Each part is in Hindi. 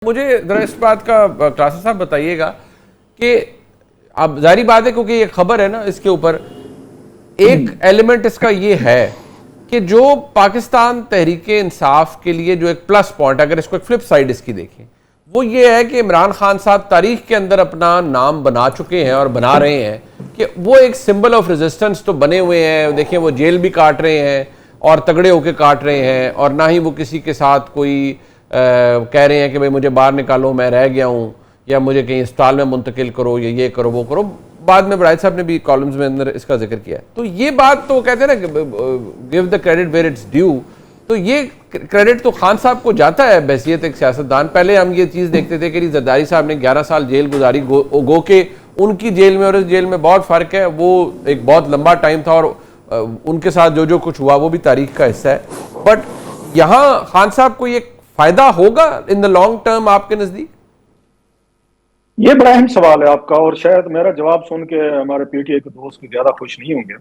मुझे जरा इस बात का क्लासेस साहब बताइएगा कि अब जारी बात है क्योंकि ये खबर है ना, इसके ऊपर एक एलिमेंट इसका ये है कि जो पाकिस्तान तहरीक इंसाफ के लिए जो एक प्लस पॉइंट, अगर इसको एक फ्लिप साइड इसकी देखें, वो ये है कि इमरान खान साहब तारीख के अंदर अपना नाम बना चुके हैं और बना रहे हैं कि वो एक सिंबल ऑफ रेजिस्टेंस तो बने हुए हैं। देखिए वो जेल भी काट रहे हैं और तगड़े होके काट रहे हैं, और ना ही वो किसी के साथ कोई कह रहे हैं कि भाई मुझे बाहर निकालो, मैं रह गया हूँ, या मुझे कहीं अस्पताल में मुंतकिल करो, या ये करो वो करो। बाद में बराइद साहब ने भी कॉलम्स में अंदर इसका जिक्र किया है। तो ये बात तो कहते हैं ना, give the credit where it's due, तो ये क्रेडिट तो खान साहब को जाता है बहैसियत एक सियासतदान। पहले हम ये चीज़ देखते थे कि जरदारी साहब ने 11 साल जेल गुजारी, गो के उनकी जेल में और इस जेल में बहुत फ़र्क है। वो एक बहुत लंबा टाइम था और उनके साथ जो जो कुछ हुआ वो भी तारीख का हिस्सा है। बट यहाँ खान साहब को ये फायदा होगा इन द लॉन्ग टर्म आपके नजदीक? ये बड़ा अहम सवाल है आपका, और शायद मेरा जवाब सुन के हमारे पीटीआई के दोस्त ज्यादा खुश नहीं होंगे।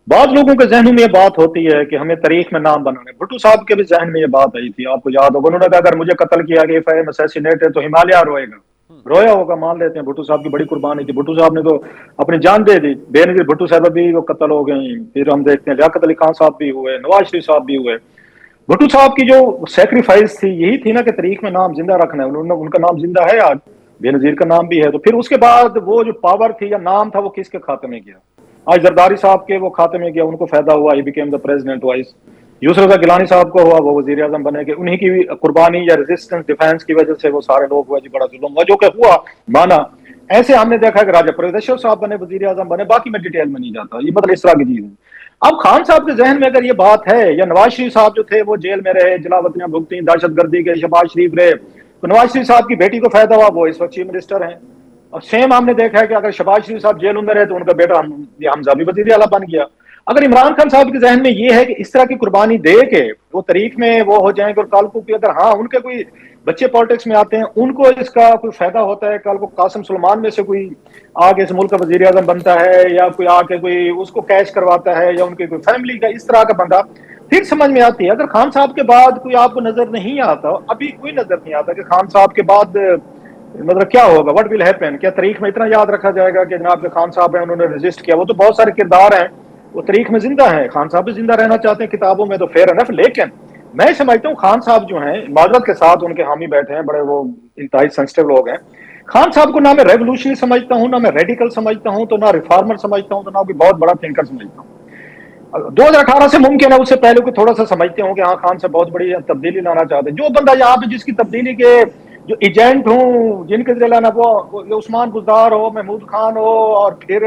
बाद लोगों के जहन में ये बात होती है कि हमें तारीख में नाम बनाने। भुट्टो साहब के भी जहन में ये बात आई थी, आपको याद होगा, उन्होंने कहा अगर मुझे कत्ल किया गया, एफआईआर असैसिनेट है, तो हिमालय रोएगा। रोया होगा, मान लेते हैं, भुट्टो साहब की बड़ी कुर्बानी थी, भुट्टो साहब ने तो अपनी जान दे दी। बेनजीर भुट्टो साहब भी वो कत्ल हो गई। फिर हम देखते हैं लियाकत अली खान साहब भी हुए, नवाज शरीफ साहब भी हुए। भुट्टो साहब की जो सेक्रीफाइस थी यही थी ना कि तारीख में नाम जिंदा रखना है। उन्होंने, उनका नाम जिंदा है आज, बेनजीर का नाम भी है। तो फिर उसके बाद वो जो पावर थी या नाम था वो किसके खाते में गया? आज जरदारी साहब के वो खाते में गया, उनको फायदा हुआ, he became the president vice. Yusuf Raza Gilani साहब को हुआ, वो वजीर आजम बने गए। उन्हीं की कुर्बानी या रेजिस्टेंस डिफेंस की वजह से वो सारे लोग हुआ जी बड़ा जुल्म हुआ, जो कि हुआ, माना। ऐसे हमने देखा कि राजा परवेश साहब बने, वजीर आजम बने, बाकी मैं डिटेल में नहीं जाता। ये मतलब इस तरह की चीज है। अब खान साहब के जहन में अगर ये बात है, या नवाज शरीफ साहब जो थे वो जेल में रहे, जलावतनियां भुगती, दहशतगर्दी के, शहबाज शरीफ रहे, तो नवाज शरीफ साहब की बेटी को फायदा हुआ, वो इस वक्त चीफ मिनिस्टर हैं। और सेम हमने देखा है कि अगर शहबाज शरीफ साहब जेल में रहे तो उनका बेटा हमजा भी वजीर आला बन गया। अगर इमरान खान साहब के जहन में ये है कि इस तरह की कुर्बानी दे के वो तारीख में वो हो जाएंगे, और कल को अगर हाँ उनके कोई बच्चे पॉलिटिक्स में आते हैं, उनको इसका कोई फायदा होता है, कल को कासिम सुलेमान में से कोई आगे इस मुल्क का वजीर आजम बनता है, या कोई आके कोई उसको कैश करवाता है, या उनकी कोई फैमिली का इस तरह का बंदा, फिर समझ में आती है। अगर खान साहब के बाद कोई आपको नजर नहीं आता, अभी कोई नजर नहीं आता कि खान साहब के बाद मतलब क्या होगा, व्हाट विल हैपन, क्या तारीख में इतना याद रखा जाएगा कि जनाब खान साहब है, उन्होंने रजिस्ट किया। वो तो बहुत सारे किरदार हैं, वो तारीख में जिंदा है, खान साहब भी जिंदा रहना चाहते हैं किताबों में, तो फेयर एनफ। लेकिन मैं समझता हूँ खान साहब जो हैं, माजरत के साथ उनके हामी बैठे हैं, बड़े वो इंतहाई सेंसिटिव लोग हैं। खान साहब को ना मैं रेवोल्यूशनरी समझता हूँ, ना मैं रेडिकल समझता हूँ, तो ना रिफॉर्मर समझता हूँ, तो ना कोई बहुत बड़ा थिंकर समझता हूँ। 2018 से मुमकिन है, उससे पहले को थोड़ा सा समझते हो कि हाँ खान से बहुत बड़ी तब्दीली लाना चाहते हैं। जो बंदा यहाँ पे जिसकी तब्दीली के जो एजेंट हूँ, जिनके जरिए लाना, वो उस्मान बुज़दार हो, महमूद खान हो, और फिर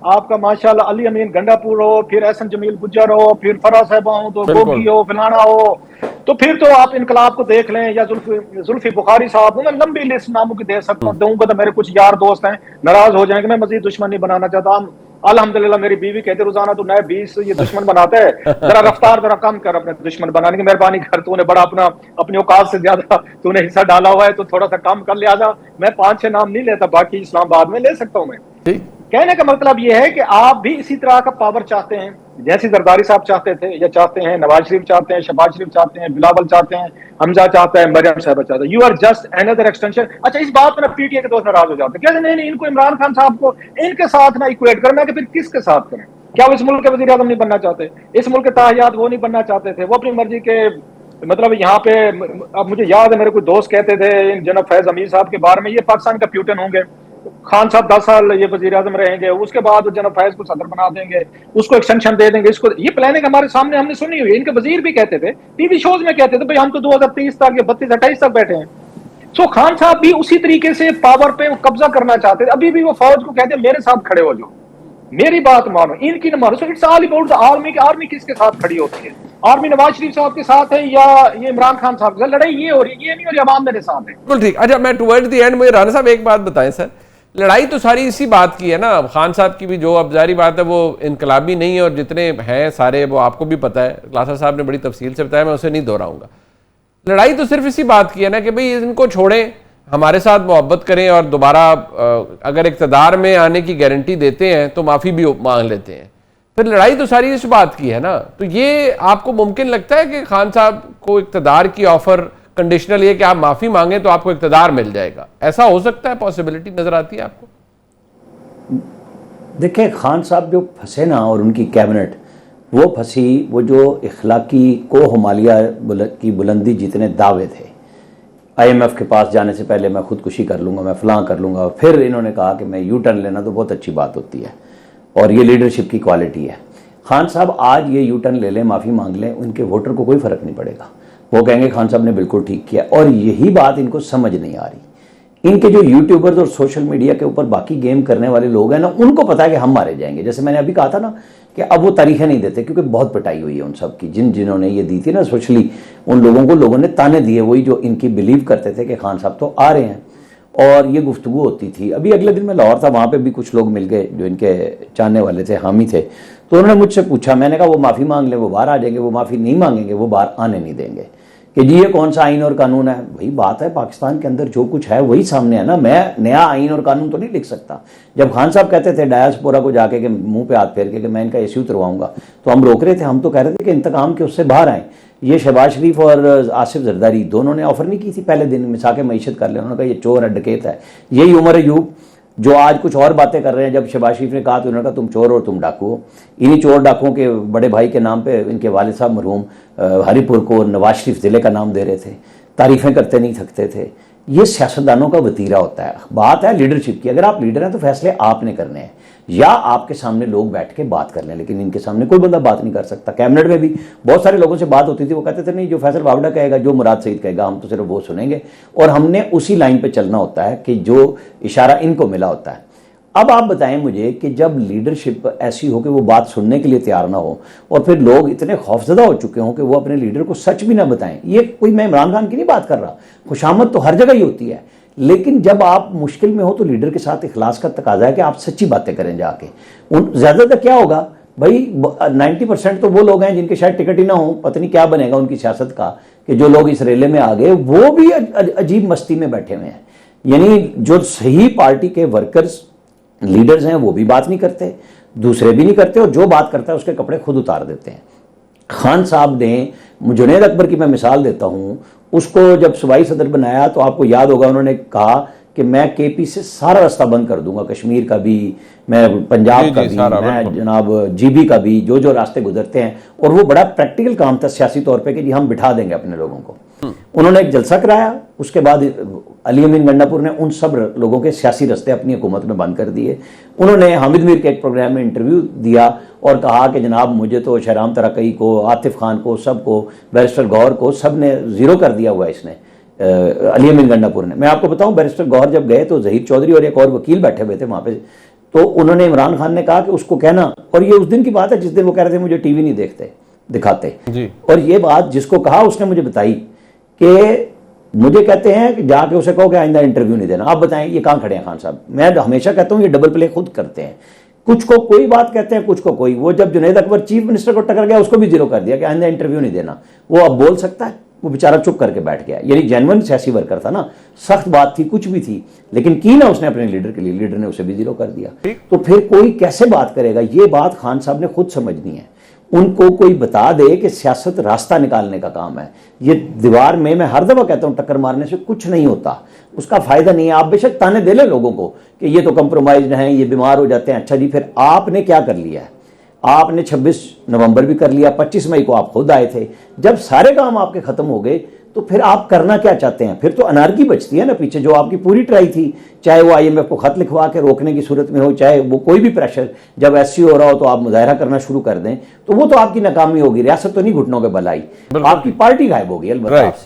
आपका माशाल्लाह अली अमीन गंडापुर हो, फिर एहसन जमील गुज्जर हो, फिर फरा साहब हो, तो गोगी हो, फिलाना हो, तो फिर तो आप इनकलाब को देख लें, या जुल्फी बुखारी साहब, मैं लंबी लिस्ट नामों की दे सकता हूँ। दूंगा तो मेरे कुछ यार दोस्त हैं नाराज हो जाएंगे, मैं मजीद दुश्मन नहीं बनाना चाहता। अल्हम्दुलिल्लाह मेरी बीवी कहते रोजाना तो नए 20 ये दुश्मन बनाता है, जरा रफ्तार जरा कम कर, अपने दुश्मन बनाने की मेहरबानी कर, तूने बड़ा अपनी औकात से ज्यादा तूने हिस्सा डाला हुआ है, तो थोड़ा सा कम कर लिया जा। मैं 5-6 नाम नहीं लेता, बाकी इस्लामाबाद में ले सकता हूँ मैं। कहने का मतलब यह है कि आप भी इसी तरह का पावर चाहते हैं, जैसे जरदारी साहब चाहते थे या चाहते हैं, नवाज शरीफ चाहते हैं, शहबाज शरीफ चाहते हैं, बिलावल चाहते हैं, हमजा चाहता है, मरियम साहब चाहते हैं। You are just another extension. अच्छा, इस बात पर पीटीआई के दोस्त नाराज हो जाते हैं, कहते नहीं, इनको इमरान खान साहब को इनके साथ ना इक्वेट करें। मैं फिर किसके साथ करें? क्या वो इस मुल्क के वजीर आजम नहीं बनना चाहते? इस मुल्क के ताहियात वो नहीं बनना चाहते थे? वो अपनी मर्जी के, मतलब यहाँ पे, अब मुझे याद है मेरे कोई दोस्त कहते थे जनाब फैज अमीर साहब के बारे में, ये पाकिस्तान का प्यूटन होंगे, खान साहब 10 साल ये वजीर आजम रहेंगे, उसके बाद जनरल फैज को सदर बना देंगे, उसको एक्सटेंशन दे देंगे, इसको। ये प्लानिंग हमारे सामने हमने सुनी हुई है। इनके वजीर भी कहते थे, टीवी शोज में कहते थे, भाई हम तो 2030 तक या 32-28 तक बैठे हैं। सो खान साहब भी उसी तरीके से पावर पे कब्जा करना चाहते थे। अभी भी वो फौज को कहते हैं मेरे साथ खड़े हो जाओ, मेरी बात मानो, इनकी न मानो। So it's all about the army की आर्मी किसके साथ खड़ी होती है? आर्मी नवाज शरीफ साहब के साथ है या ये इमरान खान साहब के साथ? लड़ाई ये हो रही है, ये नहीं हो रही अवाम मेरे साथ है। बिल्कुल ठीक। अच्छा, मैं टुवर्ड द एंड मुझे राना साहब एक बात बताएं सर, लड़ाई तो सारी इसी बात की है ना, खान साहब की भी जो अब जारी बात है वो इनकलाबी नहीं है, और जितने हैं सारे वो आपको भी पता है, क्लासा साहब ने बड़ी तफसील से बताया, मैं उसे नहीं दोहराऊंगा। लड़ाई तो सिर्फ इसी बात की है ना कि भाई इनको छोड़ें, हमारे साथ मोहब्बत करें, और दोबारा अगर इक़्तिदार में आने की गारंटी देते हैं तो माफ़ी भी मांग लेते हैं। फिर लड़ाई तो सारी इस बात की है ना। तो ये आपको मुमकिन लगता है कि खान साहब को इक़्तिदार की ऑफर कंडीशनल ये कि आप माफी मांगे तो आपको इक्तदार मिल जाएगा, ऐसा हो सकता है? पॉसिबिलिटी नजर आती है आपको? देखिए, खान साहब जो फंसे ना, और उनकी कैबिनेट वो फंसी, वो जो इखलाकी को हिमालय की बुलंदी जितने दावे थे, IMF के पास जाने से पहले मैं खुदकुशी कर लूँगा, मैं फलां कर लूँगा, फिर इन्होंने कहा कि मैं यू टर्न लेना तो बहुत अच्छी बात होती है और ये लीडरशिप की क्वालिटी है। खान साहब आज ये यू टर्न ले लें, माफ़ी मांग लें, उनके वोटर को कोई फ़र्क नहीं पड़ेगा, वो कहेंगे खान साहब ने बिल्कुल ठीक किया। और यही बात इनको समझ नहीं आ रही। इनके जो यूट्यूबर्स और सोशल मीडिया के ऊपर बाकी गेम करने वाले लोग हैं ना, उनको पता है कि हम मारे जाएंगे। जैसे मैंने अभी कहा था ना कि अब वो तारीखें नहीं देते, क्योंकि बहुत पिटाई हुई है उन सब की, जिन्होंने ये दी थी ना सोशली, उन लोगों को लोगों ने ताने दिए, वही जो इनकी बिलीव करते थे कि खान साहब तो आ रहे हैं। और ये गुफ्तगू होती थी। अभी अगले दिन मैं लाहौर था, वहाँ पे भी कुछ लोग मिल गए जो इनके चाहने वाले थे, हामी थे, तो उन्होंने मुझसे पूछा, मैंने कहा वो माफ़ी मांग लें, वो बाहर आ जाएंगे, वो माफ़ी नहीं मांगेंगे, वो बाहर आने नहीं देंगे। कि जी ये कौन सा आइन और कानून है? वही बात है, पाकिस्तान के अंदर जो कुछ है वही सामने है ना। मैं नया आइन और कानून तो नहीं लिख सकता। जब खान साहब कहते थे डायस्पोरा को जाके कि मुंह पे हाथ फेर के कि मैं इनका AC उतरवाऊंगा, तो हम रोक रहे थे, हम तो कह रहे थे कि इंतकाम के उससे बाहर आए। ये शहबाज शरीफ और आसिफ जरदारी दोनों ने ऑफर नहीं की थी पहले दिन मिसा के मईशत कर ले, उन्होंने कहा ये चोर है, डकैत है। यही उमर अयूब जो आज कुछ और बातें कर रहे हैं, जब शहबाज शरीफ ने कहा तो उन्होंने कहा तुम चोर और तुम डाकू हो। इन्हीं चोर डाकुओं के बड़े भाई के नाम पे इनके वालिद साहब मरहूम हरीपुर को नवाज शरीफ ज़िले का नाम दे रहे थे, तारीफ़ें करते नहीं थकते थे। ये सियासतदानों का वतीरा होता है। बात है लीडरशिप की। अगर आप लीडर हैं तो फैसले आपने करने हैं, या आपके सामने लोग बैठ के बात कर लें, लेकिन इनके सामने कोई बंदा बात नहीं कर सकता। कैबिनेट में भी बहुत सारे लोगों से बात होती थी, वो कहते थे नहीं, जो फैसल बावड़ा कहेगा, जो मुराद सईद कहेगा, हम तो सिर्फ वो सुनेंगे, और हमने उसी लाइन पे चलना होता है कि जो इशारा इनको मिला होता है। अब आप बताएं मुझे कि जब लीडरशिप ऐसी हो कि वो बात सुनने के लिए तैयार ना हो, और फिर लोग इतने खौफजदा हो चुके हों कि वो अपने लीडर को सच भी ना बताएं। ये कोई, मैं इमरान खान की नहीं बात कर रहा, खुशामद तो हर जगह ही होती है, लेकिन जब आप मुश्किल में हो तो लीडर के साथ इखलास का तकाजा है कि आप सच्ची बातें करें जाके। उन ज़्यादातर क्या होगा भाई, 90% तो वो लोग हैं जिनके शायद टिकट ही ना हो, पता नहीं क्या बनेगा उनकी सियासत का, कि जो लोग इस रेले में आ गए वो भी अजीब मस्ती में बैठे हुए हैं। यानी जो सही पार्टी के वर्कर्स लीडर्स हैं वो भी बात नहीं करते, दूसरे भी नहीं करते, और जो बात करता है उसके कपड़े खुद उतार देते हैं। खान साहब ने, जुनैद अकबर की मैं मिसाल देता हूँ, उसको जब सूबाई सदर बनाया तो आपको याद होगा उन्होंने कहा कि मैं KP से सारा रास्ता बंद कर दूंगा, कश्मीर का भी, मैं पंजाब का भी, मैं जनाब GB का भी, जो जो रास्ते गुजरते हैं। और वो बड़ा प्रैक्टिकल काम था सियासी तौर पे कि जी हम बिठा देंगे अपने लोगों को। उन्होंने एक जलसा कराया, उसके बाद अली अमीन गंडापुर ने उन सब लोगों के सियासी रास्ते अपनी हुकूमत में बंद कर दिए। उन्होंने हामिद मीर के एक प्रोग्राम में इंटरव्यू दिया और कहा कि जनाब मुझे तो शहराम तरकई को, आतिफ खान को, सबको, बैरिस्टर गौहर को, सब ने ज़ीरो कर दिया हुआ है इसने, अली अमीन गंडापुर ने। मैं आपको बताऊं, बैरिस्टर गौहर जब गए तो जहीर चौधरी और एक और वकील बैठे हुए थे वहाँ पे, तो उन्होंने इमरान खान ने कहा कि उसको कहना, और ये उस दिन की बात है जिस दिन वो कह रहे थे मुझे TV नहीं दिखाते जी। और ये बात जिसको कहा उसने मुझे बताई कि मुझे कहते हैं कि जाके उसे कहो कि आइंदा इंटरव्यू नहीं देना। आप बताएं ये कहाँ खड़े हैं खान साहब? मैं हमेशा कहता हूँ ये डबल प्ले खुद करते हैं, कुछ को कोई बात कहते हैं, कुछ को कोई। वो जब जुनैद अकबर चीफ मिनिस्टर को टकर गया उसको भी ज़ीरो कर दिया कि आइंदा इंटरव्यू नहीं देना। वो अब बोल सकता है? वो बेचारा चुप करके बैठ गया। यानी जेन्युइन सियासी वर्कर था ना, सख्त बात थी, कुछ भी थी, लेकिन की ना उसने अपने लीडर के लिए, लीडर ने उसे भी ज़ीरो कर दिया। तो फिर कोई कैसे बात करेगा? ये बात खान साहब ने खुद समझनी है। उनको कोई बता दे कि सियासत रास्ता निकालने का काम है। ये दीवार में, मैं हर दफ़ा कहता हूँ, टक्कर मारने से कुछ नहीं होता, उसका फ़ायदा नहीं है। आप बेशक ताने दे ले लोगों को कि ये तो कंप्रोमाइज हैं, ये बीमार हो जाते हैं। अच्छा जी, फिर आपने क्या कर लिया है? आपने 26 नवंबर भी कर लिया, 25 मई को आप खुद आए थे। जब सारे काम आपके ख़त्म हो गए तो फिर आप करना क्या चाहते हैं? फिर तो अनारकी बचती है ना पीछे, जो आपकी पूरी ट्राई थी, चाहे वो IMF को खत लिखवा के रोकने की सूरत में हो, चाहे वो कोई भी प्रेशर, जब SC हो रहा हो तो आप मुजाहरा करना शुरू कर दें, तो वो तो आपकी नाकामी होगी। रियासत तो नहीं घुटनों के बल आई, आपकी पार्टी गायब होगी अलबत्ता।